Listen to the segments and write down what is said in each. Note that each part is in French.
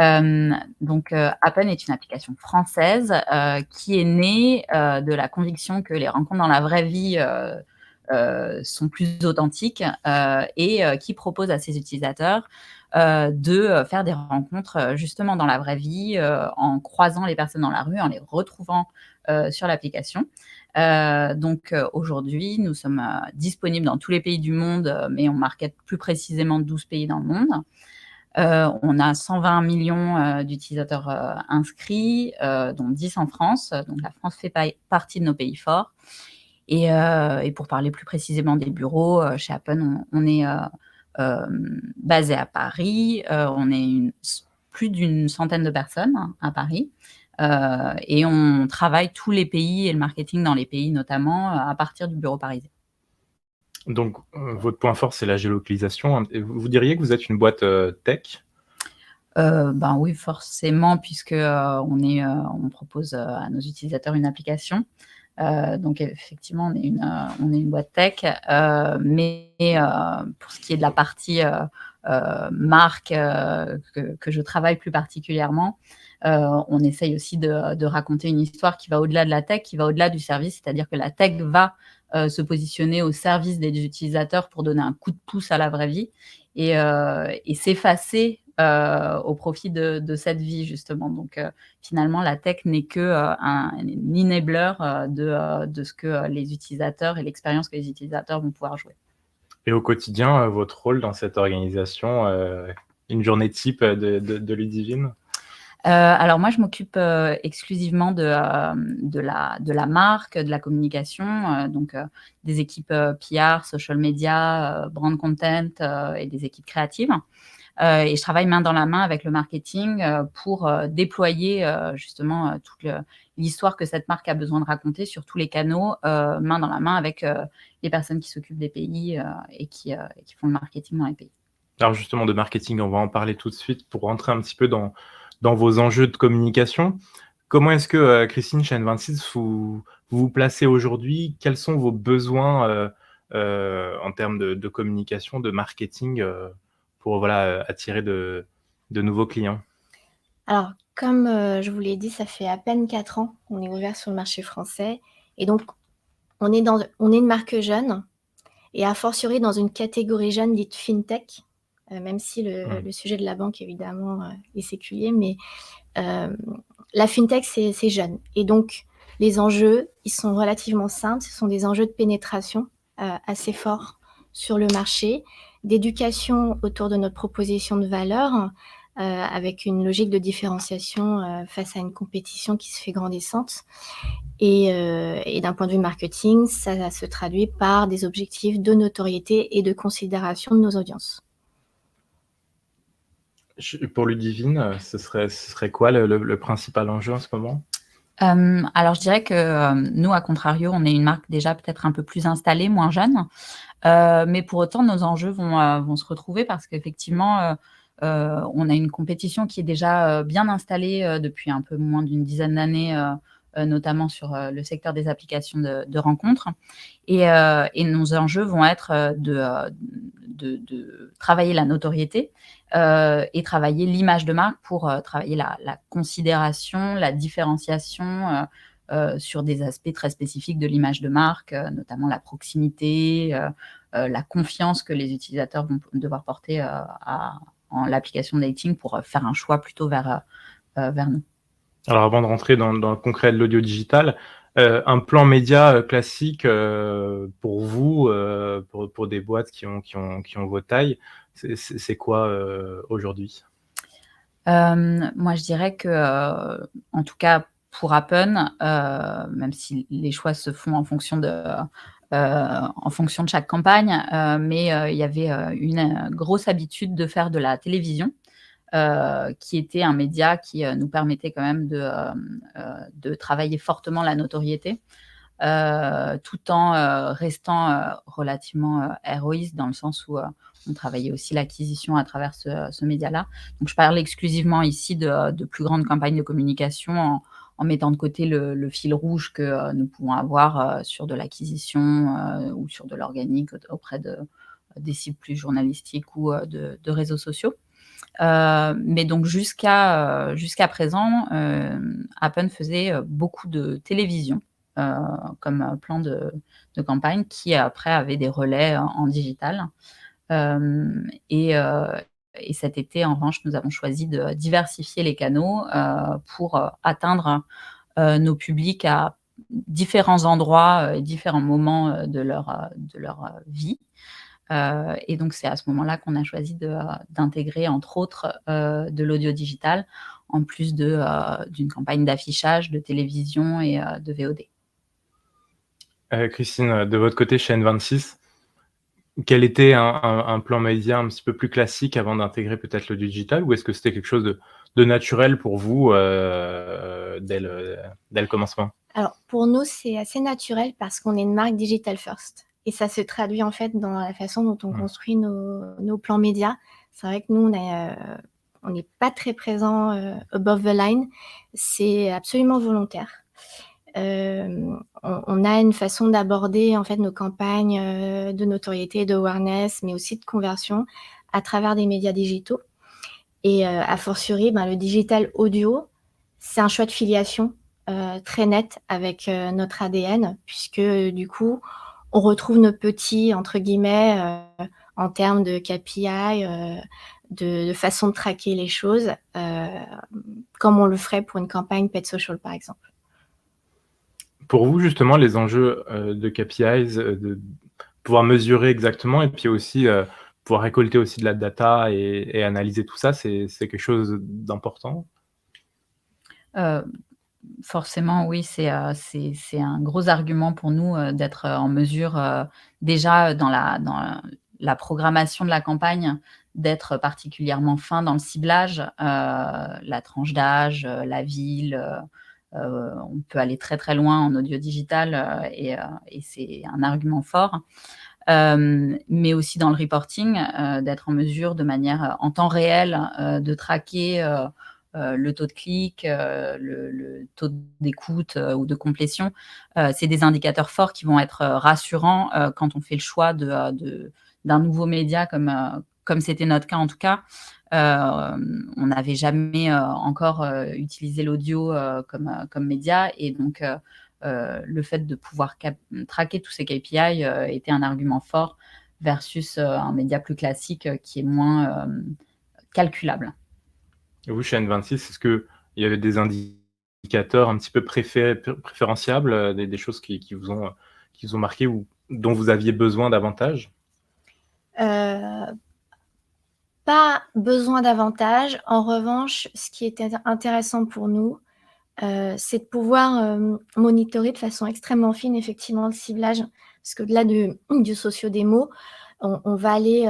Appen est une application française, qui est née, de la conviction que les rencontres dans la vraie vie, sont plus authentiques, qui propose à ses utilisateurs, de faire des rencontres, justement dans la vraie vie, en croisant les personnes dans la rue, en les retrouvant, sur l'application. Aujourd'hui, nous sommes, disponibles dans tous les pays du monde, mais on market plus précisément 12 pays dans le monde. On a 120 millions d'utilisateurs inscrits, dont 10 en France. Donc la France fait partie de nos pays forts. Et pour parler plus précisément des bureaux, chez Appen, on est basé à Paris. On est plus d'une centaine de personnes à Paris. Et on travaille tous les pays et le marketing dans les pays notamment à partir du bureau parisien. Donc, votre point fort, c'est la géolocalisation. Et vous diriez que vous êtes une boîte tech? Ben oui, forcément, puisque on propose à nos utilisateurs une application. Donc effectivement, on est une boîte tech, mais pour ce qui est de la partie marque que je travaille plus particulièrement, on essaye aussi de raconter une histoire qui va au-delà de la tech, qui va au-delà du service, c'est-à-dire que la tech va se positionner au service des utilisateurs pour donner un coup de pouce à la vraie vie et s'effacer au profit de cette vie justement. Donc finalement, la tech n'est que un enabler de ce que les utilisateurs et l'expérience que les utilisateurs vont pouvoir jouer. Et au quotidien, votre rôle dans cette organisation, une journée type de Ludivine? Alors moi, je m'occupe exclusivement de la marque, de la communication, des équipes PR, social media, brand content et des équipes créatives. Et je travaille main dans la main avec le marketing pour déployer justement toute l'histoire que cette marque a besoin de raconter sur tous les canaux, main dans la main avec les personnes qui s'occupent des pays et qui font le marketing dans les pays. Alors justement, de marketing, on va en parler tout de suite pour rentrer un petit peu dans vos enjeux de communication. Comment est-ce que, Christine, chez N26, vous vous placez aujourd'hui? Quels sont vos besoins en termes de communication, de marketing, pour voilà, attirer de nouveaux clients? Alors, comme je vous l'ai dit, ça fait à peine 4 ans qu'on est ouvert sur le marché français. Et donc, on est une marque jeune et a fortiori dans une catégorie jeune dite fintech, même si le sujet de la banque, évidemment, est séculier. Mais la fintech, c'est jeune. Et donc, les enjeux, ils sont relativement simples. Ce sont des enjeux de pénétration assez forts sur le marché, d'éducation autour de notre proposition de valeur, avec une logique de différenciation face à une compétition qui se fait grandissante. Et d'un point de vue marketing, ça se traduit par des objectifs de notoriété et de considération de nos audiences. Pour Ludivine, ce serait quoi le principal enjeu en ce moment? Alors je dirais que nous, à contrario, on est une marque déjà peut-être un peu plus installée, moins jeune. Mais pour autant, nos enjeux vont se retrouver parce qu'effectivement, on a une compétition qui est déjà bien installée depuis un peu moins d'une dizaine d'années, notamment sur le secteur des applications de rencontres. Et nos enjeux vont être de travailler la notoriété et travailler l'image de marque pour travailler la considération, la différenciation sur des aspects très spécifiques de l'image de marque, notamment la proximité, la confiance que les utilisateurs vont devoir porter en l'application dating pour faire un choix plutôt vers nous. Alors avant de rentrer dans le concret de l'audio digital, un plan média classique pour vous, pour des boîtes qui ont vos tailles, c'est quoi aujourd'hui? Moi, je dirais que, en tout cas pour Appen, même si les choix se font en fonction de chaque campagne, mais il y avait une grosse habitude de faire de la télévision, qui était un média qui nous permettait quand même de travailler fortement la notoriété, tout en restant relativement héroïste dans le sens où on travaillait aussi l'acquisition à travers ce média-là. Donc je parle exclusivement ici de plus grandes campagnes de communication en mettant de côté le fil rouge que nous pouvons avoir sur de l'acquisition ou sur de l'organique auprès des cibles plus journalistiques ou de réseaux sociaux. Mais donc jusqu'à présent, Appen faisait, beaucoup de télévision, heu, comme, plan de campagne qui après avait des relais en digital. Et cet été, en revanche, nous avons choisi de diversifier les canaux, pour, atteindre, nos publics à différents endroits, et différents moments, de leur vie. Et donc c'est à ce moment-là qu'on a choisi d'intégrer entre autres, de l'audio digital, en plus d'une campagne d'affichage, de télévision et de VOD. Christine, de votre côté chez N26, quel était un plan média un petit peu plus classique avant d'intégrer peut-être le digital? Ou est-ce que c'était quelque chose de naturel pour vous, dès le commencement? Alors, pour nous, c'est assez naturel parce qu'on est une marque digital first et ça se traduit, en fait, dans la façon dont on construit nos plans médias. C'est vrai que nous, on n'est pas très présent above the line. C'est absolument volontaire. On a une façon d'aborder, en fait, nos campagnes de notoriété, d'awareness, mais aussi de conversion à travers des médias digitaux. Et a fortiori, le digital audio, c'est un choix de filiation très net avec notre ADN, puisque du coup, on retrouve nos petits, entre guillemets, en termes de KPI, de façon de traquer les choses, comme on le ferait pour une campagne paid social, par exemple. Pour vous, justement, les enjeux, de KPIs, de pouvoir mesurer exactement et puis aussi, pouvoir récolter aussi de la data et analyser tout ça, c'est quelque chose d'important? Heu, Forcément oui, c'est un gros argument pour nous, d'être, en mesure, déjà dans la programmation de la campagne, d'être particulièrement fin dans le ciblage, la tranche d'âge, la ville, on peut aller très, très loin en audio digital, et c'est un argument fort. Mais aussi dans le reporting, d'être en mesure de manière, en temps réel, de traquer, le taux de clic, le taux d'écoute, ou de complétion. C'est des indicateurs forts qui vont être, rassurants, quand on fait le choix d'un nouveau média comme c'était notre cas en tout cas. On n'avait jamais, encore, utilisé l'audio, comme média et donc le fait de pouvoir traquer tous ces KPI, était un argument fort versus, un média plus classique, qui est moins, calculable. Et vous, chez N26, est-ce qu'il y avait des indicateurs un petit peu préférentiables, des choses qui vous ont marqué ou dont vous aviez besoin davantage? Pas besoin davantage. En revanche, ce qui était intéressant pour nous, c'est de pouvoir, monitorer de façon extrêmement fine effectivement le ciblage. Parce qu'au-delà du socio-démo, on va aller,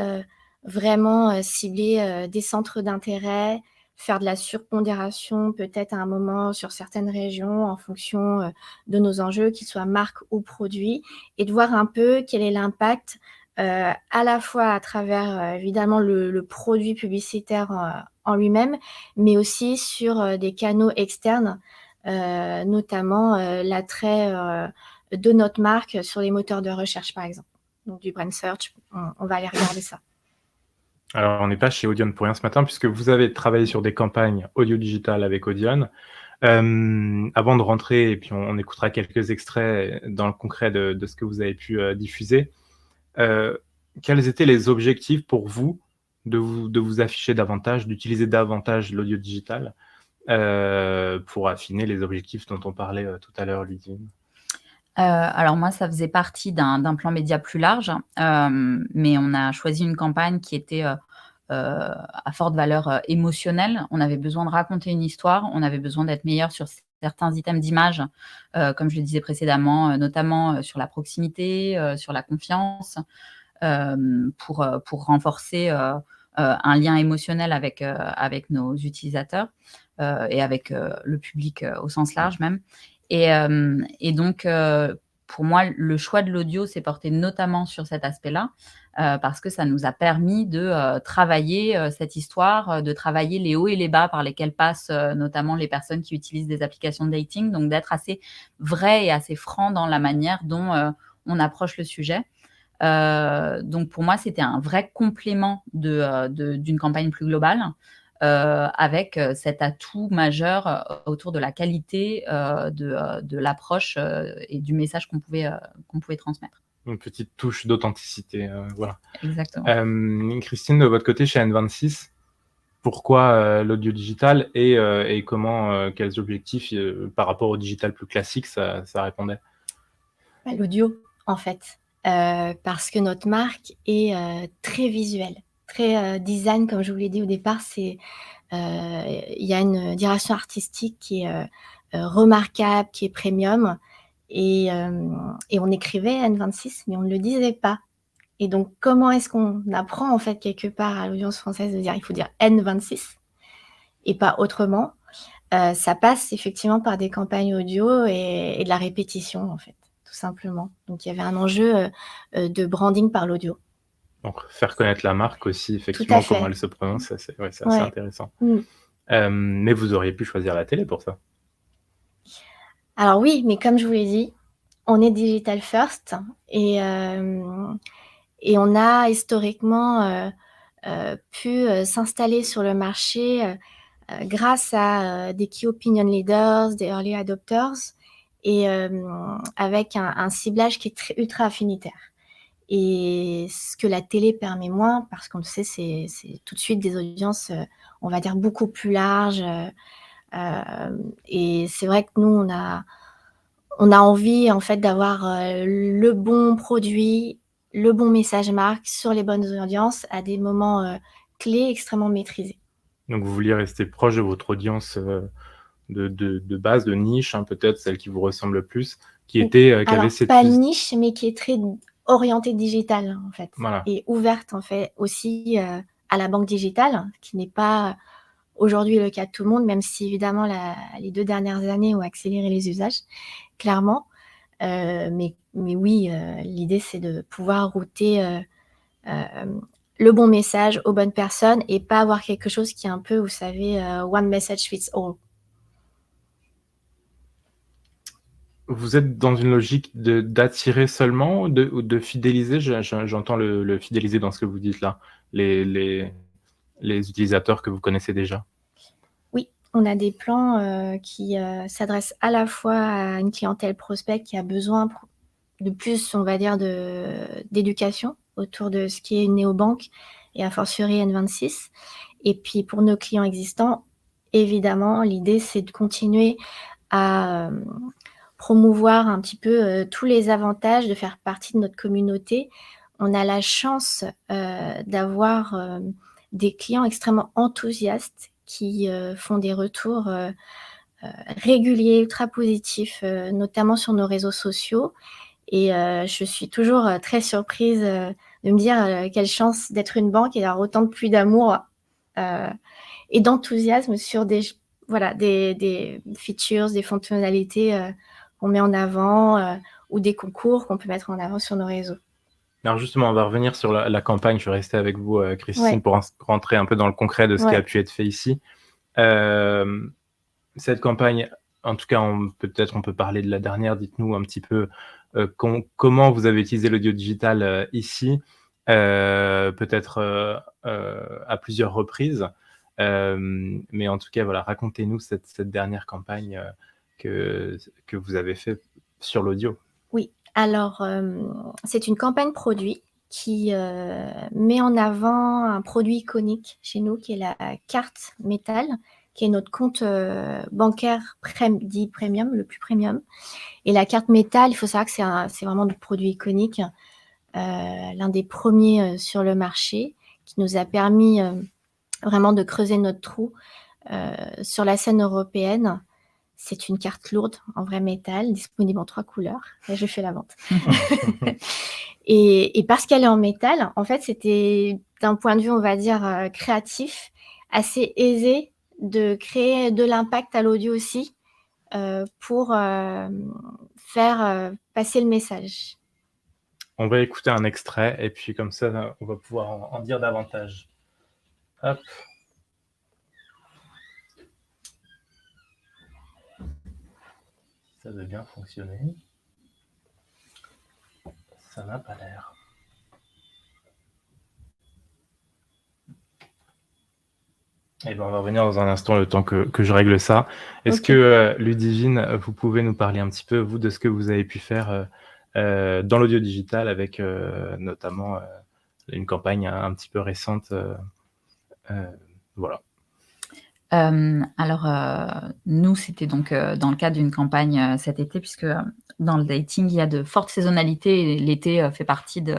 vraiment, cibler, des centres d'intérêt, faire de la surpondération peut-être à un moment sur certaines régions en fonction, de nos enjeux, qu'ils soient marques ou produits et de voir un peu quel est l'impact, à la fois à travers, évidemment le produit publicitaire, en lui-même, mais aussi sur, des canaux externes, notamment, l'attrait, de notre marque sur les moteurs de recherche, par exemple. Donc du brand search, on va aller regarder ça. Alors, on n'est pas chez Audion pour rien ce matin puisque vous avez travaillé sur des campagnes audio digitales avec Audion. Avant de rentrer et puis on écoutera quelques extraits dans le concret de ce que vous avez pu, diffuser. Quels étaient les objectifs pour vous de vous afficher davantage, d'utiliser davantage l'audio digital, pour affiner les objectifs dont on parlait, tout à l'heure, Ludivine? Alors moi, ça faisait partie d'un plan média plus large, mais on a choisi une campagne qui était, à forte valeur, émotionnelle. On avait besoin de raconter une histoire, on avait besoin d'être meilleur sur certains items d'image, comme je le disais précédemment, notamment, sur la proximité, sur la confiance, pour renforcer, un lien émotionnel avec nos utilisateurs, et avec, le public, au sens large même. Et donc, pour moi, le choix de l'audio s'est porté notamment sur cet aspect-là, parce que ça nous a permis de, travailler, cette histoire, de travailler les hauts et les bas par lesquels passent, notamment les personnes qui utilisent des applications de dating, donc d'être assez vrai et assez franc dans la manière dont, on approche le sujet. Donc pour moi, c'était un vrai complément d'une campagne plus globale, avec cet atout majeur autour de la qualité de l'approche et du message qu'on pouvait transmettre. Une petite touche d'authenticité, voilà. Exactement. Christine, de votre côté, chez N26, pourquoi l'audio digital et comment, quels objectifs par rapport au digital plus classique ça répondait? L'audio, en fait, parce que notre marque est très visuelle, très design, comme je vous l'ai dit au départ. Il y a une direction artistique qui est remarquable, qui est premium. Et on écrivait N26, mais on ne le disait pas. Et donc, comment est-ce qu'on apprend, en fait, quelque part à l'audience française de dire il faut dire N26 et pas autrement? Ça passe effectivement par des campagnes audio et de la répétition, en fait, tout simplement. Donc, il y avait un enjeu de branding par l'audio. Donc faire connaître la marque aussi, Tout effectivement, à comment fait. elle se prononce, c'est assez Ouais. intéressant. Mmh. Mais vous auriez pu choisir la télé pour ça? Alors oui, mais comme je vous l'ai dit, on est digital first et on a historiquement pu s'installer sur le marché grâce à des key opinion leaders, des early adopters et avec un ciblage qui est ultra affinitaire. Et ce que la télé permet moins, parce qu'on le sait, c'est tout de suite des audiences, on va dire beaucoup plus larges. Et c'est vrai que nous, on a envie en fait d'avoir le bon produit, le bon message marque sur les bonnes audiences à des moments clés extrêmement maîtrisés. Donc vous vouliez rester proche de votre audience, de base, de niche, hein, peut-être celle qui vous ressemble le plus, qui avait Alors, cette pas niche, mais qui est très orientée digital, en fait, Voilà. et ouverte, en fait, aussi à la banque digitale, ce qui n'est pas aujourd'hui le cas de tout le monde, même si évidemment les 2 dernières années ont accéléré les usages, clairement. Mais oui, l'idée, c'est de pouvoir router le bon message aux bonnes personnes et pas avoir quelque chose qui est un peu, vous savez, one message fits all. Vous êtes dans une logique d'attirer seulement ou de fidéliser? J'entends le fidéliser dans ce que vous dites là, les utilisateurs que vous connaissez déjà. Oui, on a des plans qui s'adressent à la fois à une clientèle prospect qui a besoin de plus, on va dire, d'éducation autour de ce qui est une néobanque et a fortiori N26. Et puis pour nos clients existants, évidemment, l'idée, c'est de continuer à promouvoir un petit peu tous les avantages de faire partie de notre communauté. On a la chance d'avoir des clients extrêmement enthousiastes qui font des retours réguliers, ultra positifs, notamment sur nos réseaux sociaux. Et je suis toujours très surprise de me dire quelle chance d'être une banque et d'avoir autant de pluie d'amour et d'enthousiasme sur des features, des fonctionnalités qu'on met en avant ou des concours qu'on peut mettre en avant sur nos réseaux. Alors justement, on va revenir sur la campagne. Je vais rester avec vous, Christine, Ouais. pour rentrer un peu dans le concret de ce qui a Ouais. pu être fait ici. Cette campagne, en tout cas, peut-être on peut parler de la dernière. Dites-nous un petit peu comment vous avez utilisé l'audio digital ici, peut-être à plusieurs reprises. Mais en tout cas, voilà, racontez-nous cette dernière campagne que vous avez fait sur l'audio. Oui, alors c'est une campagne produit qui met en avant un produit iconique chez nous qui est la carte métal, qui est notre compte bancaire dit premium, le plus premium. Et la carte métal, il faut savoir que c'est vraiment notre produit iconique, l'un des premiers sur le marché, qui nous a permis vraiment de creuser notre trou sur la scène européenne. C'est une carte lourde en vrai métal, disponible en 3 couleurs. Et je fais la vente. Et parce qu'elle est en métal, en fait, c'était d'un point de vue, on va dire, créatif, assez aisé de créer de l'impact à l'audio aussi pour faire passer le message. On va écouter un extrait et puis comme ça, on va pouvoir en dire davantage. Hop. Ça veut bien fonctionner. Ça n'a pas l'air. Eh ben, on va revenir dans un instant, le temps que je règle ça. Est-ce Ok. que, Ludivine, vous pouvez nous parler un petit peu, vous, de ce que vous avez pu faire dans l'audio digital avec notamment une campagne un petit peu récente voilà. Alors, nous, c'était donc dans le cadre d'une campagne cet été, puisque dans le dating, il y a de fortes saisonnalités et l'été fait partie de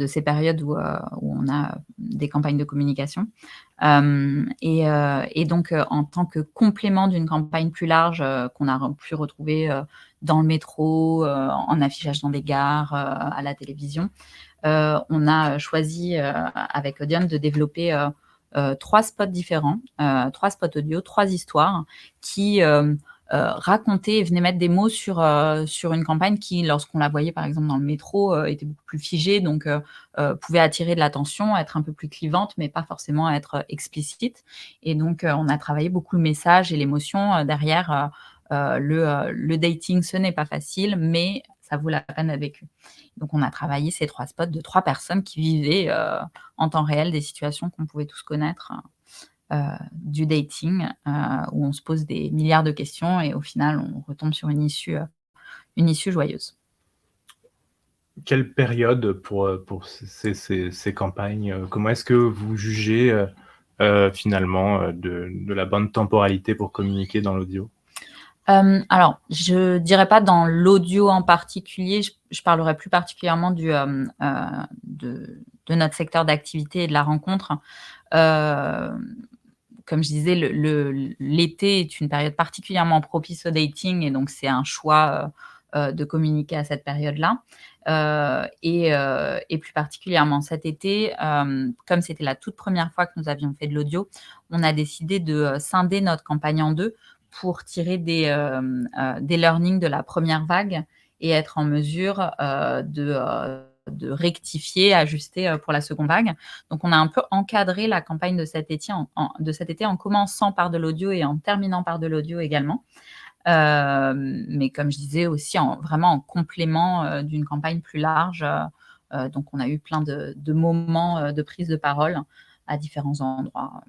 ces périodes où on a des campagnes de communication. Et donc, en tant que complément d'une campagne plus large qu'on a pu retrouver dans le métro, en affichage dans des gares, à la télévision, on a choisi avec Audion de développer 3 spots différents, 3 spots audio, 3 histoires qui racontaient et venaient mettre des mots sur une campagne qui, lorsqu'on la voyait par exemple dans le métro, était beaucoup plus figée, donc pouvait attirer de l'attention, être un peu plus clivante, mais pas forcément être explicite. Et donc on a travaillé beaucoup le message et l'émotion derrière. Le dating, ce n'est pas facile, mais ça vaut la peine d'être vécu. Donc on a travaillé ces 3 spots de 3 personnes qui vivaient en temps réel des situations qu'on pouvait tous connaître, du dating, où on se pose des milliards de questions et au final on retombe sur une issue joyeuse. Quelle période pour ces campagnes comment est-ce que vous jugez finalement de la bonne temporalité pour communiquer dans l'audio? Alors, je dirais pas dans l'audio en particulier, je parlerai plus particulièrement de notre secteur d'activité et de la rencontre. Comme je disais, l'été est une période particulièrement propice au dating et donc c'est un choix de communiquer à cette période-là. Et plus particulièrement cet été, comme c'était la toute première fois que nous avions fait de l'audio, on a décidé de scinder notre campagne en 2 pour tirer des learnings de la première vague et être en mesure de rectifier, ajuster pour la seconde vague. Donc, on a un peu encadré la campagne de cet été en commençant par de l'audio et en terminant par de l'audio également. Mais comme je disais aussi, vraiment en complément d'une campagne plus large. Donc, on a eu plein de moments de prise de parole à différents endroits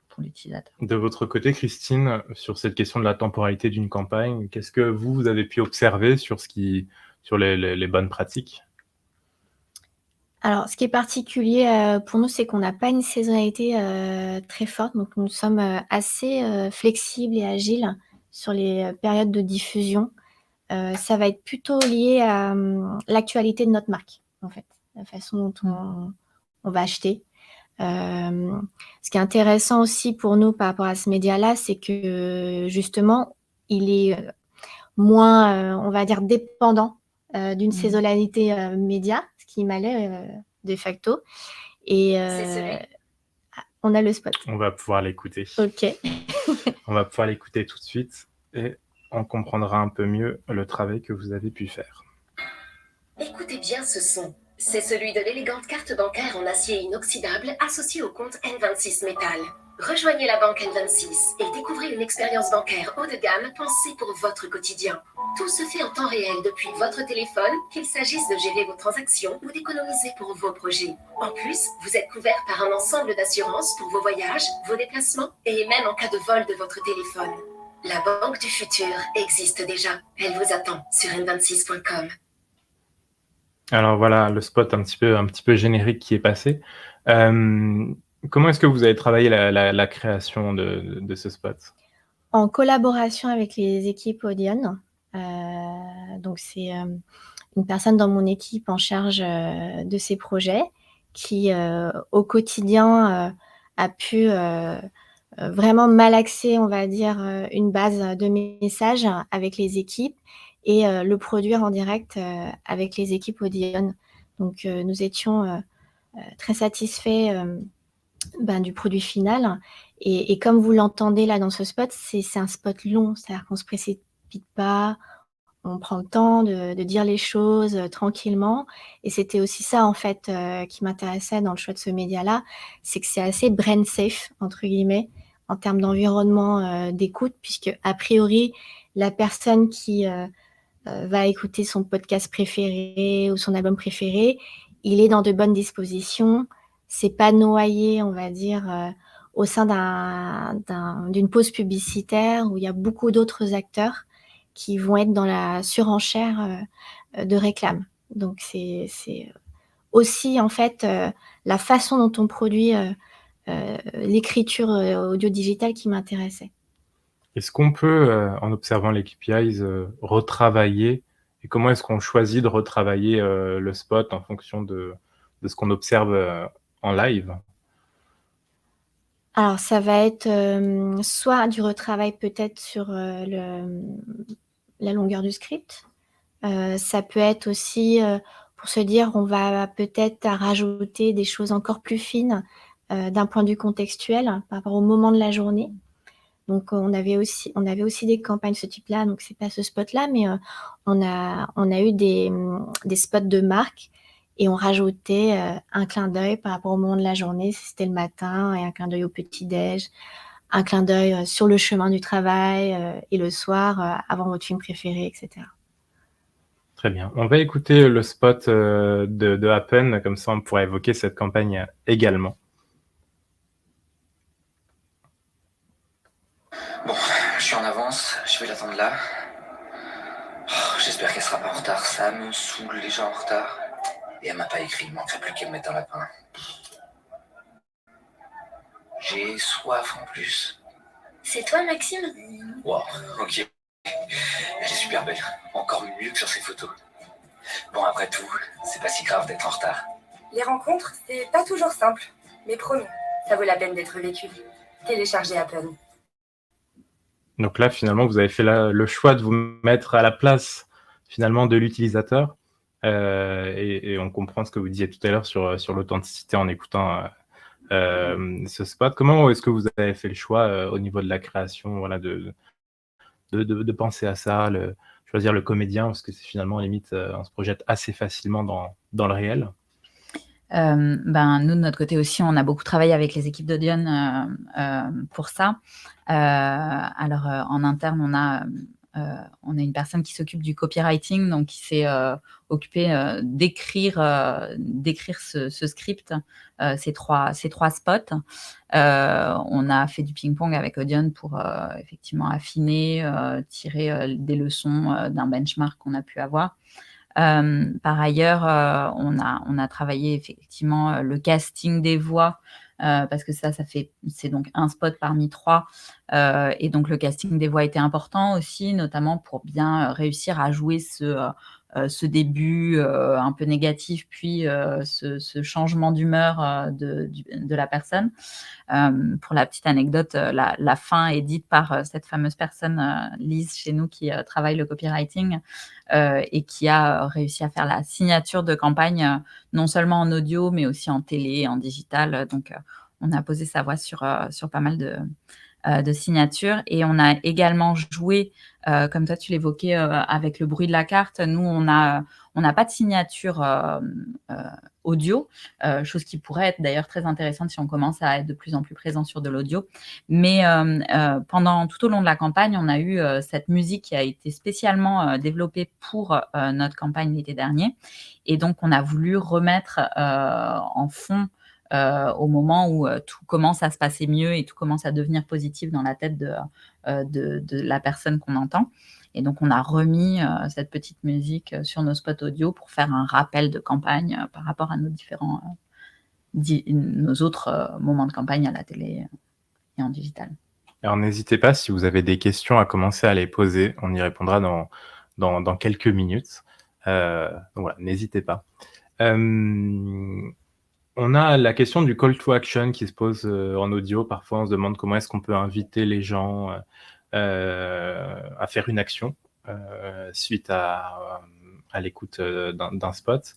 pour l'utilisateur. De votre côté, Christine, sur cette question de la temporalité d'une campagne, qu'est-ce que vous avez pu observer sur les bonnes pratiques? Alors, ce qui est particulier pour nous, c'est qu'on n'a pas une saisonnalité très forte. Donc, nous sommes assez flexibles et agiles sur les périodes de diffusion. Ça va être plutôt lié à l'actualité de notre marque, en fait, la façon dont on va acheter. Ce qui est intéressant aussi pour nous par rapport à ce média-là, c'est que justement, il est moins, on va dire, dépendant d'une saisonnalité média, ce qui m'allait de facto. Et on a le spot. On va pouvoir l'écouter. Ok. On va pouvoir l'écouter tout de suite et on comprendra un peu mieux le travail que vous avez pu faire. Écoutez bien ce son. C'est celui de l'élégante carte bancaire en acier inoxydable associée au compte N26 Métal. Rejoignez la banque N26 et découvrez une expérience bancaire haut de gamme pensée pour votre quotidien. Tout se fait en temps réel depuis votre téléphone, qu'il s'agisse de gérer vos transactions ou d'économiser pour vos projets. En plus, vous êtes couvert par un ensemble d'assurances pour vos voyages, vos déplacements et même en cas de vol de votre téléphone. La banque du futur existe déjà. Elle vous attend sur n26.com. Alors voilà, le spot un petit peu générique qui est passé. Comment est-ce que vous avez travaillé la création de ce spot? En collaboration avec les équipes Audion. Donc, c'est une personne dans mon équipe en charge de ces projets qui, au quotidien, a pu vraiment malaxer, on va dire, une base de messages avec les équipes et le produire en direct avec les équipes Audion. Donc, nous étions très satisfaits du produit final. Et comme vous l'entendez là dans ce spot, c'est un spot long, c'est-à-dire qu'on ne se précipite pas, on prend le temps de dire les choses tranquillement. Et c'était aussi ça, en fait, qui m'intéressait dans le choix de ce média-là, c'est que c'est assez brain safe, entre guillemets, en termes d'environnement d'écoute, puisque, a priori, la personne qui va écouter son podcast préféré ou son album préféré, il est dans de bonnes dispositions. C'est pas noyé, on va dire, au sein d'une pause publicitaire où il y a beaucoup d'autres acteurs qui vont être dans la surenchère de réclame. Donc c'est aussi en fait la façon dont on produit l'écriture audio-digitale qui m'intéressait. Est-ce qu'on peut, en observant les KPIs, retravailler et comment est-ce qu'on choisit de retravailler, le spot en fonction de ce qu'on observe, en live? Alors ça va être soit du retravail peut-être sur la longueur du script. Ça peut être aussi pour se dire on va peut-être rajouter des choses encore plus fines d'un point de vue contextuel par rapport au moment de la journée. Donc on avait aussi des campagnes de ce type-là, donc c'est pas ce spot-là, mais on a eu des spots de marque et on rajoutait un clin d'œil par rapport au moment de la journée, si c'était le matin, et un clin d'œil au petit-déj, un clin d'œil sur le chemin du travail et le soir avant votre film préféré, etc. Très bien. On va écouter le spot, de Happen, comme ça on pourra évoquer cette campagne également. Bon, je suis en avance, je vais l'attendre là. Oh, j'espère qu'elle sera pas en retard, ça me saoule les gens en retard. Et elle m'a pas écrit, il manquerait plus qu'elle me mette un lapin. J'ai soif en plus. C'est toi, Maxime? Wow, ok. Elle est super belle, encore mieux que sur ses photos. Bon, après tout, c'est pas si grave d'être en retard. Les rencontres, c'est pas toujours simple, mais promis, ça vaut la peine d'être vécu. Téléchargez à peine. Donc là, finalement, vous avez fait le choix de vous mettre à la place, finalement, de l'utilisateur. Et on comprend ce que vous disiez tout à l'heure sur l'authenticité en écoutant ce spot. Comment est-ce que vous avez fait le choix au niveau de la création, voilà, de penser à ça, choisir le comédien, parce que c'est finalement, limite, on se projette assez facilement dans le réel? Nous, de notre côté aussi, on a beaucoup travaillé avec les équipes d'Audion pour ça. Alors, en interne, on a une personne qui s'occupe du copywriting, donc qui s'est occupée d'écrire ce script, ces trois spots. On a fait du ping-pong avec Audion pour effectivement affiner, tirer des leçons d'un benchmark qu'on a pu avoir. Par ailleurs, on a travaillé effectivement le casting des voix, parce que c'est donc un spot parmi 3, et donc le casting des voix était important aussi, notamment pour bien réussir à jouer ce début un peu négatif, puis ce changement d'humeur de la personne. Pour la petite anecdote, la fin est dite par cette fameuse personne, Lise, chez nous, qui travaille le copywriting et qui a réussi à faire la signature de campagne, non seulement en audio, mais aussi en télé, en digital. Donc, on a posé sa voix sur pas mal de signatures. Et on a également joué, comme toi tu l'évoquais, avec le bruit de la carte. Nous, on n'a pas de signature audio, chose qui pourrait être d'ailleurs très intéressante si on commence à être de plus en plus présent sur de l'audio. Mais tout au long de la campagne, on a eu cette musique qui a été spécialement développée pour notre campagne l'été dernier. Et donc, on a voulu remettre en fond au moment où tout commence à se passer mieux et tout commence à devenir positif dans la tête de la personne qu'on entend. Et donc, on a remis cette petite musique sur nos spots audio pour faire un rappel de campagne par rapport à nos autres moments de campagne à la télé et en digital. Alors, n'hésitez pas, si vous avez des questions, à commencer à les poser. On y répondra dans quelques minutes. Donc voilà, n'hésitez pas. On a la question du call to action qui se pose en audio. Parfois, on se demande comment est-ce qu'on peut inviter les gens à faire une action suite à l'écoute d'un spot.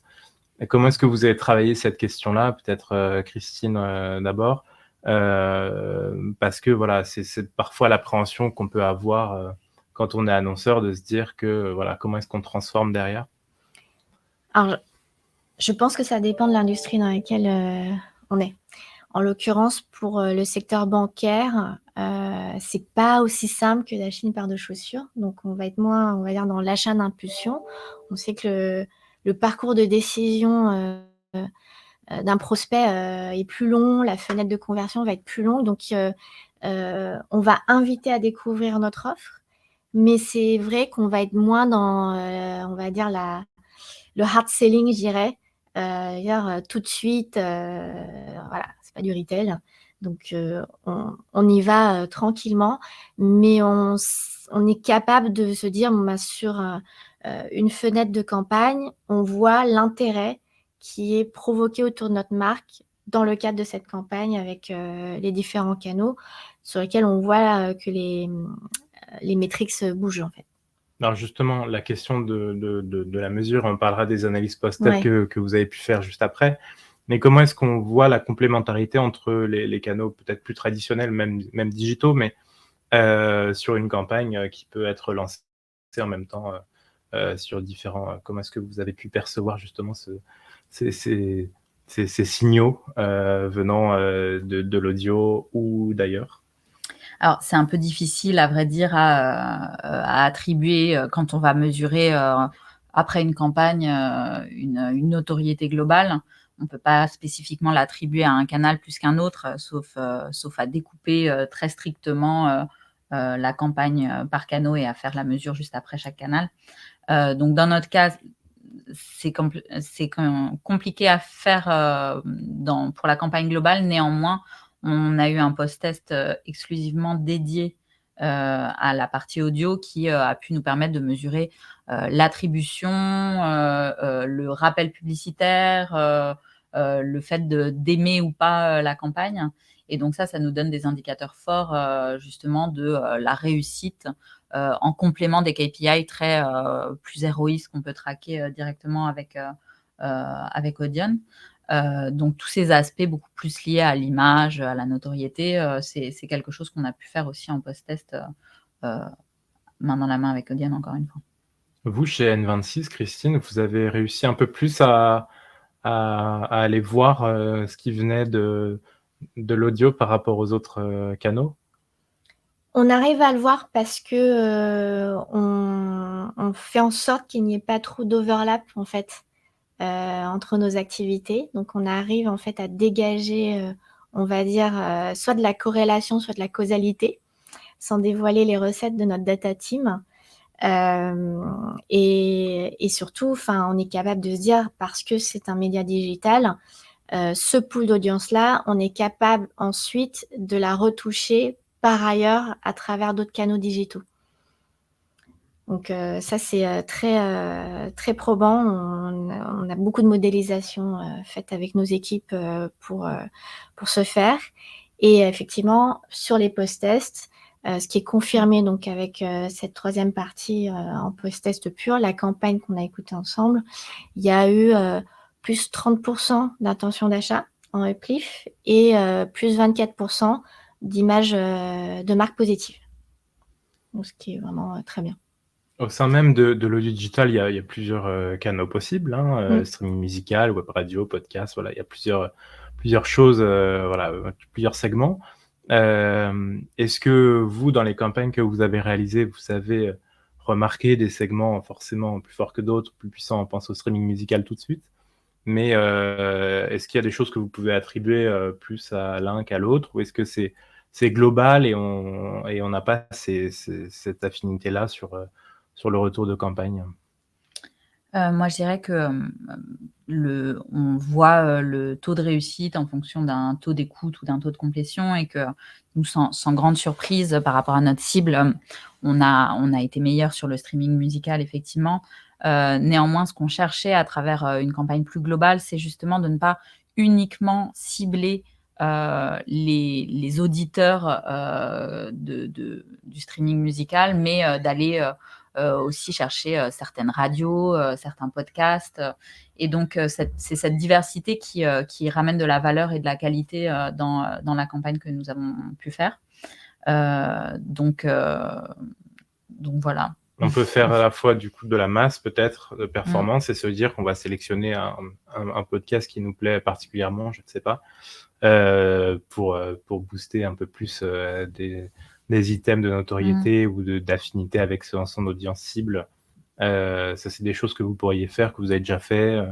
Et comment est-ce que vous avez travaillé cette question-là? Peut-être Christine d'abord, parce que voilà, c'est parfois l'appréhension qu'on peut avoir quand on est annonceur, de se dire que voilà, comment est-ce qu'on transforme derrière? Alors, je pense que ça dépend de l'industrie dans laquelle on est. En l'occurrence, pour le secteur bancaire, c'est pas aussi simple que d'acheter une paire de chaussures. Donc, on va être moins, on va dire, dans l'achat d'impulsion. On sait que le parcours de décision d'un prospect est plus long, la fenêtre de conversion va être plus longue. Donc, on va inviter à découvrir notre offre, mais c'est vrai qu'on va être moins dans, on va dire, le hard selling, je dirais. Tout de suite, voilà, c'est pas du retail. Donc, on y va tranquillement, mais on est capable de se dire, sur une fenêtre de campagne, on voit l'intérêt qui est provoqué autour de notre marque dans le cadre de cette campagne avec les différents canaux sur lesquels on voit que les métriques bougent en fait. Alors justement, la question de la mesure, on parlera des analyses post-test que vous avez pu faire juste après. Mais comment est-ce qu'on voit la complémentarité entre les canaux peut-être plus traditionnels, même digitaux, mais sur une campagne qui peut être lancée en même temps sur différents... comment est-ce que vous avez pu percevoir justement ces signaux venant de l'audio ou d'ailleurs? Alors, c'est un peu difficile, à vrai dire, à attribuer quand on va mesurer après une campagne une notoriété globale. On ne peut pas spécifiquement l'attribuer à un canal plus qu'un autre, sauf à découper très strictement la campagne par canaux et à faire la mesure juste après chaque canal. Donc, dans notre cas, c'est compliqué à faire pour la campagne globale. Néanmoins, on a eu un post-test exclusivement dédié à la partie audio qui a pu nous permettre de mesurer l'attribution, le rappel publicitaire, le fait d'aimer ou pas la campagne. Et donc ça nous donne des indicateurs forts justement de la réussite en complément des KPI très plus ROI qu'on peut traquer directement avec Audion. Donc tous ces aspects beaucoup plus liés à l'image, à la notoriété, c'est quelque chose qu'on a pu faire aussi en post-test main dans la main avec Audion, encore une fois. Vous, chez N26, Christine, vous avez réussi un peu plus à aller voir ce qui venait de l'audio par rapport aux autres canaux? On arrive à le voir parce que on fait en sorte qu'il n'y ait pas trop d'overlap en fait entre nos activités. Donc on arrive en fait à dégager, on va dire, soit de la corrélation, soit de la causalité, sans dévoiler les recettes de notre data team. Et surtout, on est capable de se dire, parce que c'est un média digital, ce pool d'audience-là, on est capable ensuite de la retoucher par ailleurs à travers d'autres canaux digitaux. Donc ça, c'est très probant. On a beaucoup de modélisation faite avec nos équipes pour ce faire. Et effectivement, sur les post-tests, ce qui est confirmé donc avec cette troisième partie en post-test pur, la campagne qu'on a écoutée ensemble, il y a eu plus 30% d'intention d'achat en uplift et plus 24% d'images de marque positive. Donc, ce qui est vraiment très bien. Au sein même de l'audio digital, il y a plusieurs canaux possibles, streaming musical, web radio, podcast, voilà, il y a plusieurs choses, voilà, plusieurs segments. Est-ce que vous, dans les campagnes que vous avez réalisées, vous avez remarqué des segments forcément plus forts que d'autres, plus puissants? On pense au streaming musical tout de suite. Mais est-ce qu'il y a des choses que vous pouvez attribuer plus à l'un qu'à l'autre, ou est-ce que c'est global et on n'a pas cette affinité-là sur le retour de campagne? Moi, je dirais que on voit le taux de réussite en fonction d'un taux d'écoute ou d'un taux de complétion, et que nous, sans grande surprise par rapport à notre cible, on a été meilleur sur le streaming musical, effectivement. Néanmoins, ce qu'on cherchait à travers une campagne plus globale, c'est justement de ne pas uniquement cibler les auditeurs du streaming musical, mais d'aller aussi chercher certaines radios, certains podcasts. Et donc, c'est cette diversité qui ramène de la valeur et de la qualité dans la campagne que nous avons pu faire. Donc voilà. On peut faire à la fois du coup de la masse peut-être, de performance, et se dire qu'on va sélectionner un podcast qui nous plaît particulièrement, je ne sais pas, pour booster un peu plus des items de notoriété ou d'affinité avec son audience cible. Ça, c'est des choses que vous pourriez faire, que vous avez déjà fait.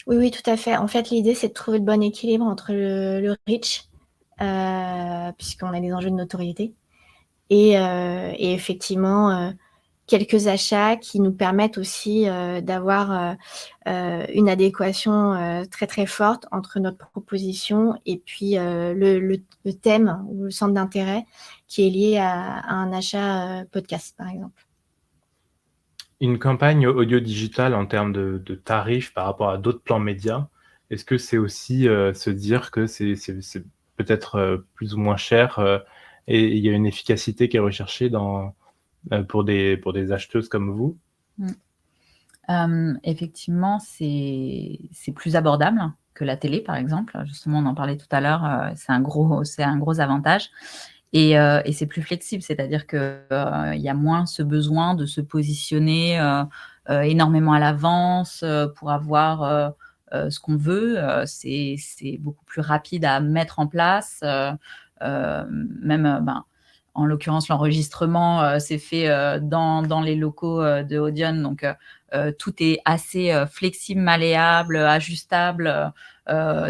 Oui, oui, tout à fait. En fait, l'idée, c'est de trouver le bon équilibre entre le reach, puisqu'on a des enjeux de notoriété, et effectivement, quelques achats qui nous permettent aussi d'avoir une adéquation très, très forte entre notre proposition et puis le thème ou le centre d'intérêt qui est lié à un achat podcast, par exemple. Une campagne audio digitale en termes de tarifs par rapport à d'autres plans médias, est-ce que c'est aussi, se dire que c'est peut-être, plus ou moins cher, et il y a une efficacité qui est recherchée pour des acheteuses comme vous? Effectivement, c'est plus abordable que la télé, par exemple. Justement, on en parlait tout à l'heure, c'est un gros avantage et c'est plus flexible. C'est-à-dire que, il y a moins ce besoin de se positionner, énormément à l'avance, pour avoir, ce qu'on veut. C'est beaucoup plus rapide à mettre en place, même, en l'occurrence, l'enregistrement, s'est fait, dans les locaux, de Audion, donc tout est assez, flexible, malléable, ajustable.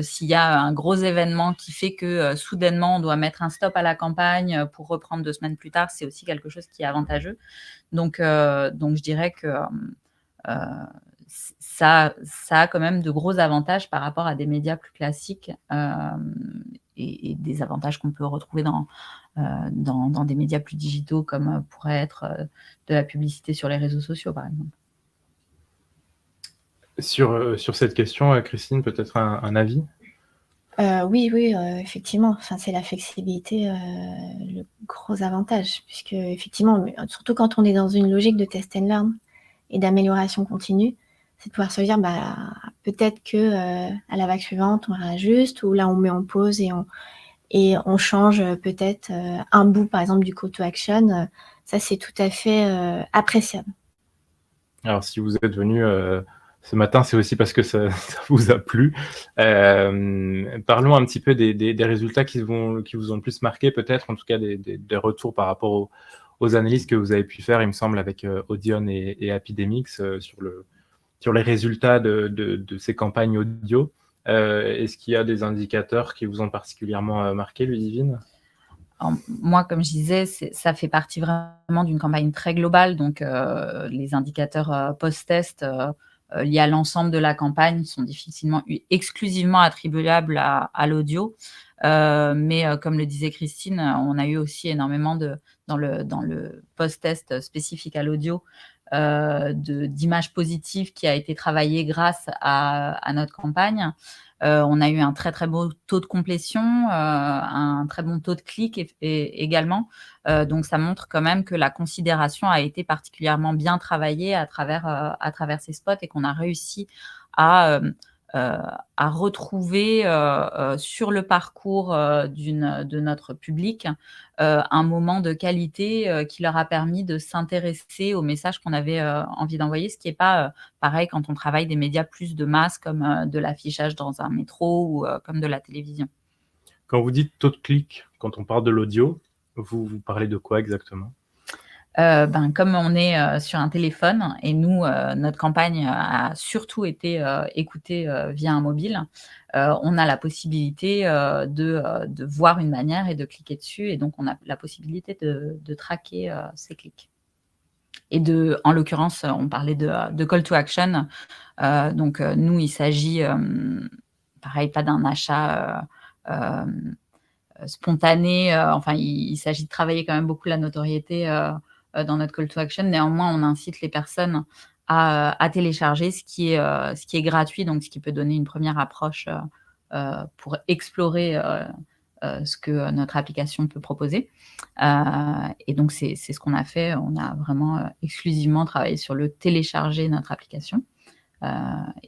S'il y a un gros événement qui fait que, soudainement, on doit mettre un stop à la campagne, pour reprendre 2 semaines plus tard, c'est aussi quelque chose qui est avantageux. Donc je dirais que, ça a quand même de gros avantages par rapport à des médias plus classiques, et des avantages qu'on peut retrouver dans des médias plus digitaux comme, pourrait être, de la publicité sur les réseaux sociaux, par exemple. Sur cette question, Christine, peut-être un avis? Oui, oui, effectivement, enfin, c'est la flexibilité, le gros avantage puisque effectivement, mais surtout quand on est dans une logique de test and learn et d'amélioration continue, c'est de pouvoir se dire: peut-être que, à la vague suivante, on réajuste ou là, on met en pause et on change, peut-être, un bout, par exemple, du call to action, ça, c'est tout à fait, appréciable. Alors si vous êtes venu ce matin, c'est aussi parce que ça ça vous a plu. Parlons un petit peu des résultats qui vous ont le plus marqué peut-être, en tout cas des retours par rapport aux analyses que vous avez pu faire, il me semble, avec Audion et Apidemix, sur les résultats de ces campagnes audio. Est-ce qu'il y a des indicateurs qui vous ont particulièrement marqué, Ludivine? Alors, moi, comme je disais, ça fait partie vraiment d'une campagne très globale, donc les indicateurs, post-test, liés à l'ensemble de la campagne sont difficilement exclusivement attribuables à l'audio. Mais comme le disait Christine, on a eu aussi énormément dans le post-test spécifique à l'audio, d'images positives qui a été travaillé grâce à notre campagne. On a eu un très, très beau taux de complétion, un très bon taux de clic également. Donc ça montre quand même que la considération a été particulièrement bien travaillée à travers ces spots et qu'on a réussi à, à retrouver, sur le parcours, de notre public, un moment de qualité, qui leur a permis de s'intéresser aux messages qu'on avait, envie d'envoyer. Ce qui est pas, pareil quand on travaille des médias plus de masse comme, de l'affichage dans un métro ou, comme de la télévision. Quand vous dites taux de clic, quand on parle de l'audio, vous parlez de quoi exactement? Comme on est, sur un téléphone et nous, notre campagne a surtout été, écoutée, via un mobile, on a la possibilité, de voir une bannière et de cliquer dessus et donc on a la possibilité de traquer, ces clics. Et en l'occurrence, on parlait de call to action. Donc, nous, il s'agit, pareil, pas d'un achat, spontané, enfin, il s'agit de travailler quand même beaucoup la notoriété, dans notre call to action. Néanmoins, on incite les personnes à télécharger ce qui est gratuit, donc ce qui peut donner une première approche, pour explorer, ce que notre application peut proposer. Et donc c'est ce qu'on a fait. On a vraiment, exclusivement travaillé sur le télécharger notre application, heu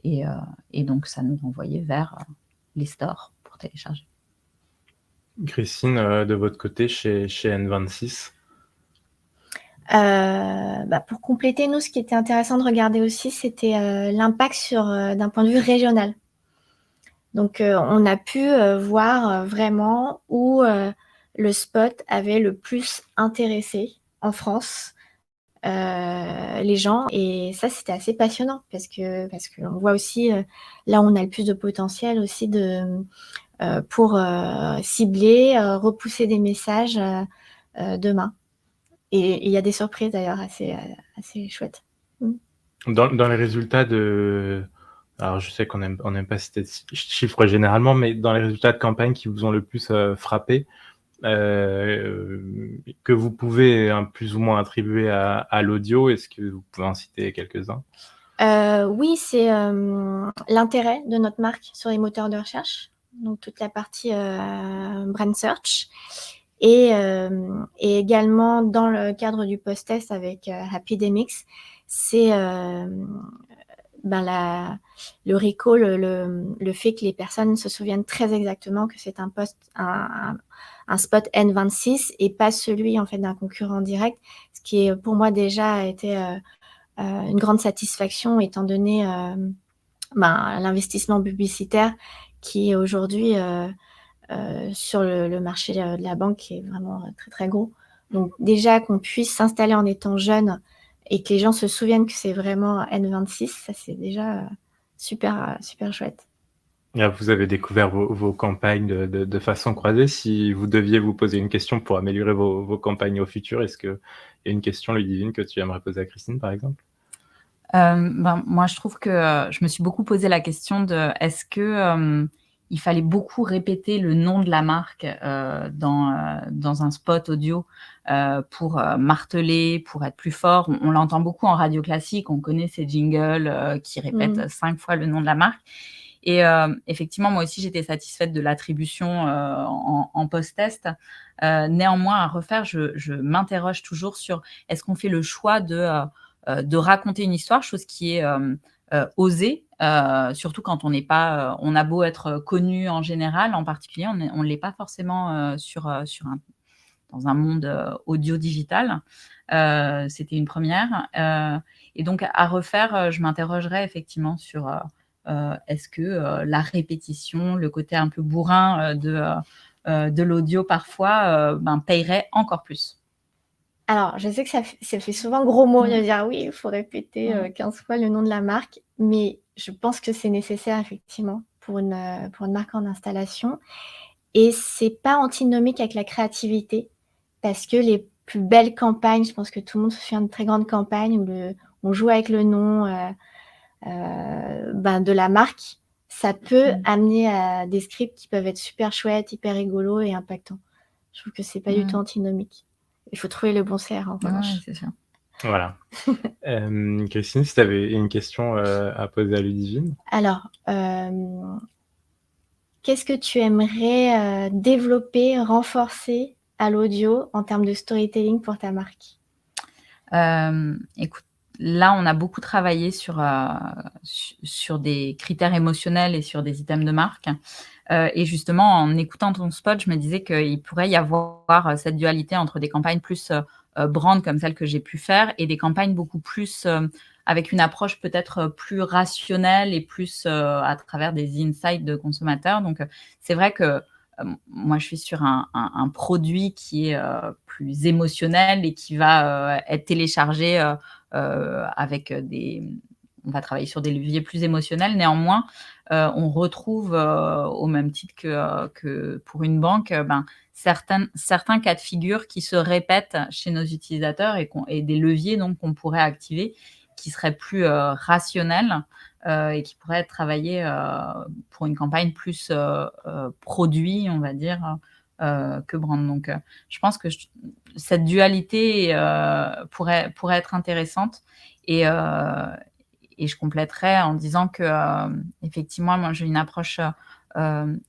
et donc ça nous renvoyait vers, les stores pour télécharger. Christine, de votre côté, chez N26? Pour compléter, nous, ce qui était intéressant de regarder aussi, c'était, l'impact d'un point de vue régional. Donc, on a pu, voir, vraiment où, le spot avait le plus intéressé en France, les gens, et ça, c'était assez passionnant parce qu'on voit aussi, là où on a le plus de potentiel aussi pour cibler, repousser des messages demain. Et il y a des surprises d'ailleurs assez chouettes. Dans les résultats alors je sais qu'on aime pas citer de chiffres généralement, mais dans les résultats de campagne qui vous ont le plus frappé, que vous pouvez plus ou moins attribuer à l'audio, est-ce que vous pouvez en citer quelques-uns? Oui, c'est l'intérêt de notre marque sur les moteurs de recherche, donc toute la partie brand search, et également dans le cadre du post-test avec Happydemix, c'est le recall, le fait que les personnes se souviennent très exactement que c'est un spot N26 et pas celui en fait d'un concurrent direct, ce qui est pour moi déjà a été une grande satisfaction étant donné l'investissement publicitaire qui est aujourd'hui sur le marché de la banque est vraiment très très gros. Donc déjà qu'on puisse s'installer en étant jeune et que les gens se souviennent que c'est vraiment N26, ça c'est déjà super chouette. Vous avez découvert vos campagnes de façon croisée. Si vous deviez vous poser une question pour améliorer vos campagnes au futur, est-ce qu'il y a une question, Ludivine, que tu aimerais poser à Christine, par exemple? Moi, je trouve que je me suis beaucoup posé la question de est-ce que il fallait beaucoup répéter le nom de la marque dans un spot audio pour marteler, pour être plus fort. On l'entend beaucoup en radio classique, on connaît ces jingles qui répètent 5 fois le nom de la marque. Et effectivement, moi aussi, j'étais satisfaite de l'attribution en post-test. Néanmoins, à refaire, je m'interroge toujours sur est-ce qu'on fait le choix de raconter une histoire, chose qui est osée, surtout quand on n'est pas, on a beau être connu en général, en particulier, on ne l'est pas forcément dans un monde audio digital. C'était une première. Et donc, à refaire, je m'interrogerais effectivement sur est-ce que la répétition, le côté un peu bourrin de l'audio parfois payerait encore plus. Alors, je sais que ça fait souvent gros mot de dire oui, il faut répéter 15 fois le nom de la marque, mais je pense que c'est nécessaire effectivement pour une marque en installation. Et c'est pas antinomique avec la créativité, parce que les plus belles campagnes, je pense que tout le monde se souvient de très grandes campagnes où on joue avec le nom de la marque, ça peut amener à des scripts qui peuvent être super chouettes, hyper rigolos et impactants. Je trouve que c'est pas du tout antinomique. Il faut trouver le bon CR en revanche. Ouais, c'est sûr. Voilà. Christine, si tu avais une question à poser à Ludivine. Alors, qu'est-ce que tu aimerais développer, renforcer à l'audio en termes de storytelling pour ta marque? Écoute, là, on a beaucoup travaillé sur des critères émotionnels et sur des items de marque. Et justement, en écoutant ton spot, je me disais qu'il pourrait y avoir cette dualité entre des campagnes plus brand comme celle que j'ai pu faire et des campagnes beaucoup plus avec une approche peut-être plus rationnelle et plus à travers des insights de consommateurs. Donc, c'est vrai que moi, je suis sur un produit qui est plus émotionnel et qui va être téléchargé avec on va travailler sur des leviers plus émotionnels. Néanmoins, on retrouve au même titre que pour une banque, certains cas de figure qui se répètent chez nos utilisateurs et des leviers donc qu'on pourrait activer qui seraient plus rationnels et qui pourraient être travaillés pour une campagne plus produit, on va dire, que brand. Donc, je pense que cette dualité pourrait être intéressante et je compléterais en disant que effectivement, moi, j'ai une approche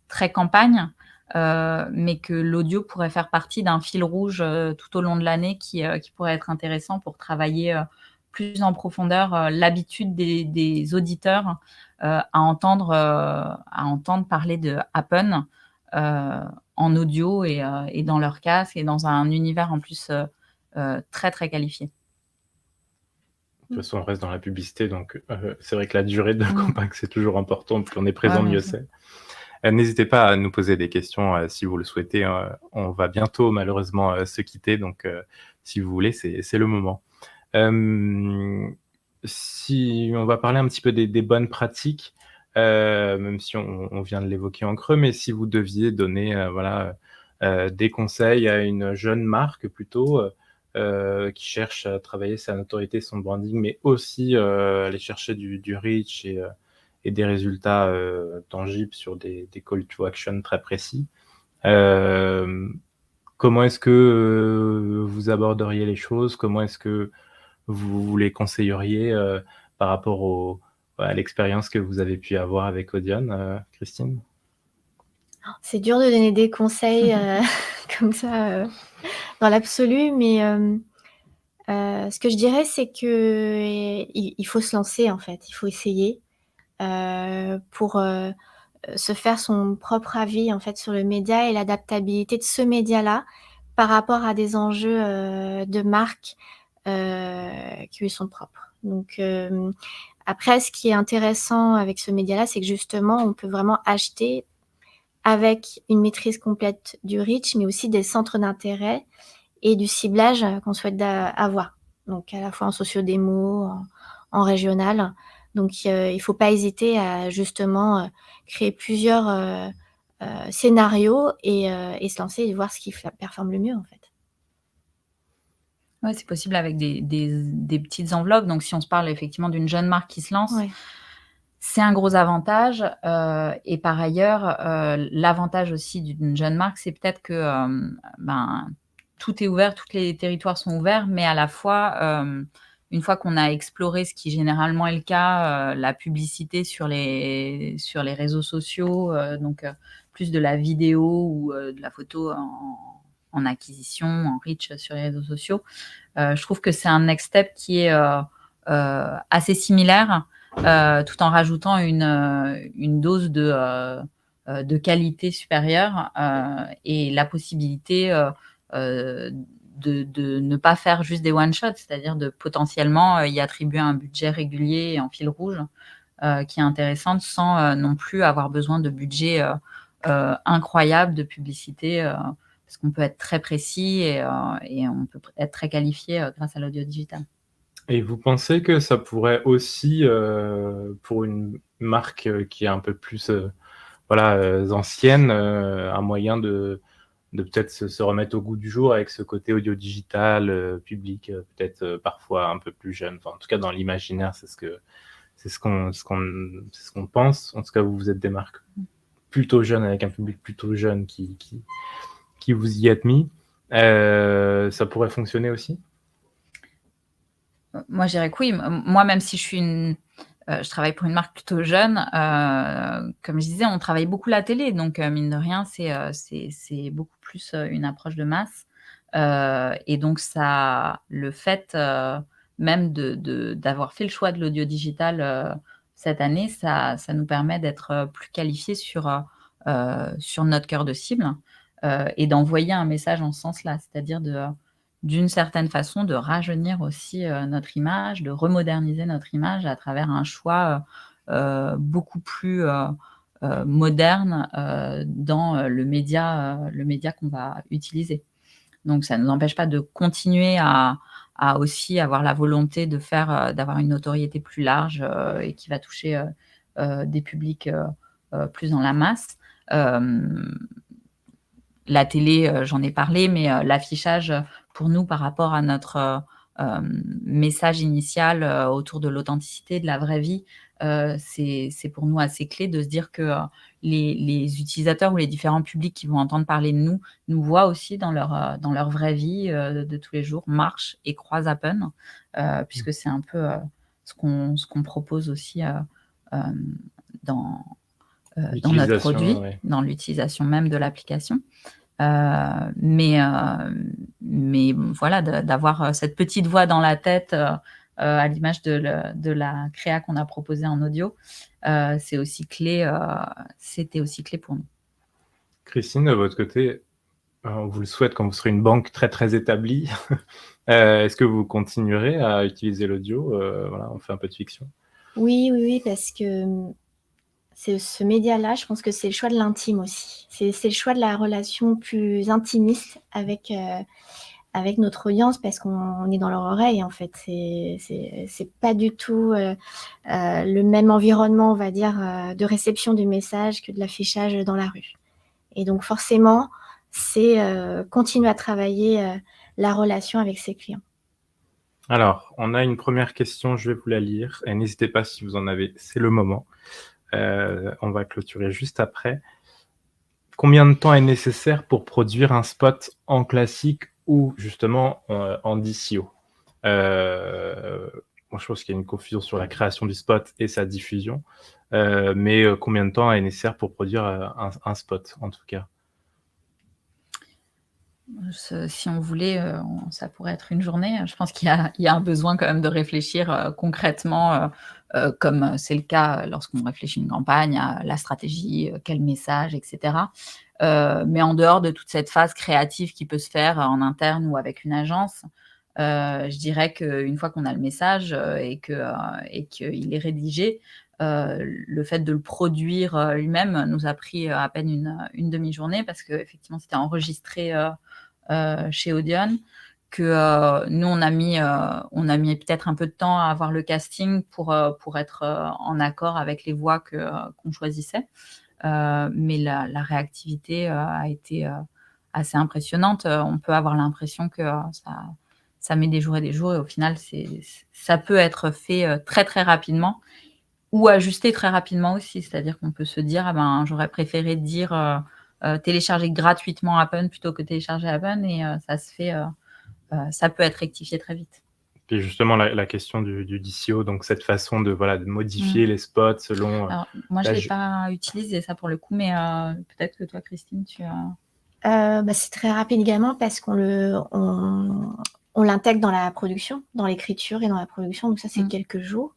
très campagne, mais que l'audio pourrait faire partie d'un fil rouge tout au long de l'année qui pourrait être intéressant pour travailler plus en profondeur l'habitude des auditeurs à entendre parler de Happen en audio et dans leur casque et dans un univers en plus très, très qualifié. De toute façon, on reste dans la publicité, donc c'est vrai que la durée de la campagne, c'est toujours important. Plus on est présent, mieux c'est. N'hésitez pas à nous poser des questions si vous le souhaitez. On va bientôt, malheureusement, se quitter, donc si vous voulez, c'est le moment. Si on va parler un petit peu des bonnes pratiques, même si on vient de l'évoquer en creux, mais si vous deviez donner, des conseils à une jeune marque plutôt, qui cherche à travailler sa notoriété, son branding, mais aussi, aller chercher du reach et des résultats, tangibles sur des call to action très précis. Comment est-ce que, vous aborderiez les choses? Comment est-ce que vous les conseilleriez, par rapport à l'expérience que vous avez pu avoir avec Audion, Christine? C'est dur de donner des conseils comme ça dans l'absolu, mais ce que je dirais, c'est qu'il faut se lancer en fait, il faut essayer pour se faire son propre avis en fait sur le média et l'adaptabilité de ce média-là par rapport à des enjeux de marque qui lui sont propres. Donc après, ce qui est intéressant avec ce média-là, c'est que justement, on peut vraiment acheter avec une maîtrise complète du reach, mais aussi des centres d'intérêt et du ciblage qu'on souhaite avoir. Donc à la fois en socio-démo, en régional. Donc il faut pas hésiter à justement créer plusieurs scénarios et se lancer et voir ce qui performe le mieux en fait. Ouais, c'est possible avec des petites enveloppes. Donc si on se parle effectivement d'une jeune marque qui se lance, Ouais. c'est un gros avantage, et par ailleurs, l'avantage aussi d'une jeune marque, c'est peut-être que, tout est ouvert, tous les territoires sont ouverts, mais à la fois, une fois qu'on a exploré, ce qui généralement est le cas, la publicité sur les réseaux sociaux, donc plus de la vidéo ou de la photo en acquisition, en reach sur les réseaux sociaux. Je trouve que c'est un next step qui est assez similaire, tout en rajoutant une dose de qualité supérieure et la possibilité de ne pas faire juste des one-shots, c'est-à-dire de potentiellement y attribuer un budget régulier et en fil rouge qui est intéressante sans non plus avoir besoin de budget incroyable de publicité parce qu'on peut être très précis et on peut être très qualifié grâce à l'audio digital. Et vous pensez que ça pourrait aussi, pour une marque, qui est un peu plus, ancienne, un moyen de peut-être se remettre au goût du jour avec ce côté audio digital, public, peut-être, parfois un peu plus jeune? Enfin, en tout cas, dans l'imaginaire, c'est ce qu'on pense. En tout cas, vous êtes des marques plutôt jeunes, avec un public plutôt jeune qui vous y êtes mis. Ça pourrait fonctionner aussi? Moi, je dirais que oui. Moi, même si je travaille pour une marque plutôt jeune, comme je disais, on travaille beaucoup la télé, donc mine de rien, c'est beaucoup plus une approche de masse. Et donc le fait même d'avoir fait le choix de l'audio digital cette année, ça nous permet d'être plus qualifiés sur notre cœur de cible et d'envoyer un message en ce sens-là, c'est-à-dire d'une certaine façon, de rajeunir aussi notre image, de remoderniser notre image à travers un choix beaucoup plus moderne dans le média qu'on va utiliser. Donc ça ne nous empêche pas de continuer à aussi avoir la volonté de d'avoir une notoriété plus large et qui va toucher des publics plus dans la masse. La télé, j'en ai parlé, mais l'affichage, pour nous, par rapport à notre message initial autour de l'authenticité, de la vraie vie, c'est pour nous assez clé de se dire que les utilisateurs ou les différents publics qui vont entendre parler de nous voient aussi dans leur vraie vie de tous les jours, marchent et croisent Appen, puisque c'est un peu ce qu'on propose aussi dans notre produit, ouais. dans l'utilisation même de l'application. Mais voilà, d'avoir cette petite voix dans la tête à l'image de la créa qu'on a proposée en audio, c'était aussi clé pour nous. Christine, de votre côté, on vous le souhaite quand vous serez une banque très, très établie. Est-ce que vous continuerez à utiliser l'audio? On fait un peu de fiction. Oui, parce que ce média-là, je pense que c'est le choix de l'intime aussi. C'est le choix de la relation plus intimiste avec avec notre audience parce qu'on est dans leur oreille en fait. C'est pas du tout le même environnement, on va dire, de réception du message que de l'affichage dans la rue. Et donc forcément, c'est continuer à travailler la relation avec ses clients. Alors, on a une première question, je vais vous la lire, et n'hésitez pas si vous en avez, c'est le moment. On va clôturer juste après. Combien de temps est nécessaire pour produire un spot en classique ou justement en DCO? Moi, je pense qu'il y a une confusion sur la création du spot et sa diffusion, mais combien de temps est nécessaire pour produire un spot, en tout cas? Si on voulait, ça pourrait être une journée. Je pense qu'il y a un besoin quand même de réfléchir concrètement, comme c'est le cas lorsqu'on réfléchit une campagne, à la stratégie, quel message, et cetera. Mais en dehors de toute cette phase créative qui peut se faire en interne ou avec une agence, je dirais qu'une fois qu'on a le message et qu'il est rédigé, le fait de le produire lui-même nous a pris à peine une demi-journée parce qu'effectivement c'était enregistré chez Audion, que nous on a mis peut-être un peu de temps à avoir le casting pour être en accord avec les voix qu'on choisissait. Mais la réactivité a été assez impressionnante. On peut avoir l'impression que ça met des jours et des jours et au final ça peut être fait très très rapidement ou ajusté très rapidement aussi. C'est-à-dire qu'on peut se dire ah ben j'aurais préféré dire télécharger gratuitement Appen plutôt que télécharger Appen et ça se fait ça peut être rectifié très vite. Et justement, la question du DCO, donc cette façon de modifier les spots selon Alors, moi, je la l'ai ju- pas utilisé ça pour le coup, mais peut-être que toi, Christine, tu as. C'est très rapide également parce qu'on l'intègre dans la production, dans l'écriture et dans la production. Donc ça, c'est quelques jours.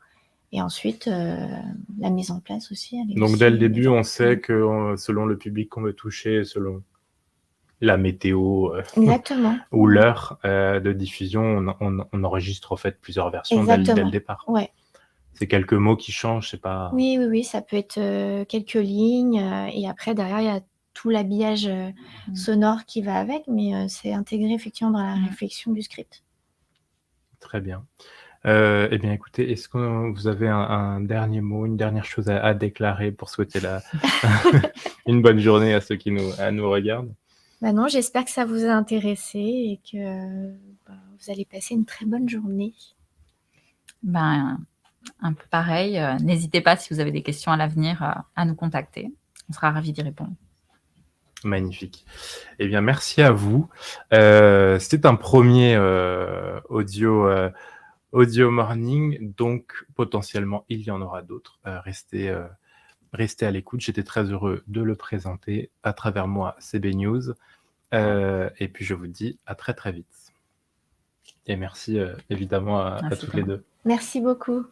Et ensuite, la mise en place aussi. Elle est Donc aussi dès le début, on sait que selon le public qu'on veut toucher, selon la météo Exactement. ou l'heure de diffusion, on enregistre en fait plusieurs versions dès le Exactement. départ. Ouais. C'est quelques mots qui changent, c'est pas... Oui, ça peut être quelques lignes. Et après, derrière, il y a tout l'habillage sonore qui va avec, mais c'est intégré effectivement dans la réflexion du script. Très bien. Eh bien, écoutez, est-ce que vous avez un dernier mot, une dernière chose à déclarer pour souhaiter une bonne journée à ceux qui nous regardent? Bah non, j'espère que ça vous a intéressé et que vous allez passer une très bonne journée. Ben, un peu pareil. N'hésitez pas, si vous avez des questions à l'avenir, à nous contacter. On sera ravis d'y répondre. Magnifique. Eh bien, merci à vous. C'était un premier audio morning, donc potentiellement, il y en aura d'autres. Restez à l'écoute. J'étais très heureux de le présenter à travers moi, CB News. Et puis, je vous dis à très, très vite. Et merci évidemment à toutes les deux. Merci beaucoup.